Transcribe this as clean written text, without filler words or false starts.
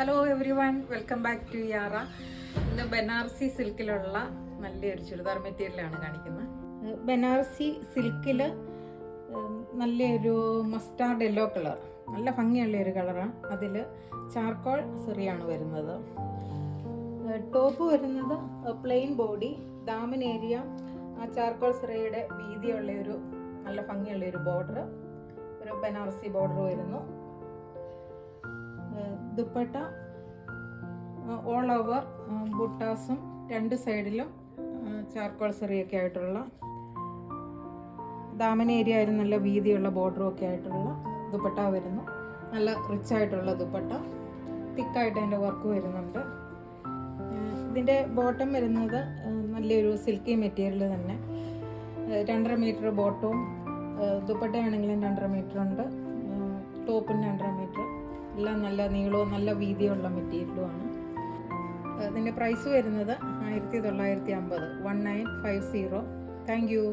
Hello every one, welcome back to യാറ. ഇന്ന് ബനാറസി സിൽക്കിലുള്ള നല്ലൊരു ചുരിദാർ മെറ്റീരിയലാണ് കാണിക്കുന്നത്. ബനാറസി സിൽക്കിൽ നല്ലൊരു മസ്റ്റാർഡ് യെല്ലോ കളർ, നല്ല ഭംഗിയുള്ള ഒരു കളറാണ്. അതിൽ ചാർക്കോൾ സെറിയാണ് വരുന്നത്. ടോപ്പ് വരുന്നത് പ്ലെയിൻ ബോഡി, ദാമൻ ഏരിയ ആ ചാർക്കോൾ സെറിയുടെ വീതിയുള്ള ഒരു നല്ല ഭംഗിയുള്ള ഒരു ബോർഡർ, ഒരു ബനാറസി ബോർഡർ വരുന്നു. ദുപ്പട്ട ഓൾ ഓവർ ബുട്ടാസും രണ്ട് സൈഡിലും ചാർക്കോൾ സെറിയൊക്കെ ആയിട്ടുള്ള, ദാമൻ ഏരിയ ആയാലും നല്ല വീതിയുള്ള ബോർഡറും ഒക്കെ ആയിട്ടുള്ള ദുപ്പട്ട വരുന്നു. നല്ല റിച്ച് ആയിട്ടുള്ള ദുപ്പട്ട, തിക്കായിട്ട് അതിൻ്റെ വർക്ക് വരുന്നുണ്ട്. ഇതിൻ്റെ ബോട്ടം വരുന്നത് നല്ലൊരു സിൽക്കി മെറ്റീരിയൽ തന്നെ. 2.5 മീറ്റർ ബോട്ടവും, ദുപ്പട്ടയാണെങ്കിലും 2.5 മീറ്റർ ഉണ്ട്, ടോപ്പും 2.5 മീറ്റർ, എല്ലാം നല്ല നീളവും നല്ല വീതിയുള്ള മെറ്റീരിയലുമാണ്. ഇതിൻ്റെ പ്രൈസ് വരുന്നത് 1950, 1950. Thank you.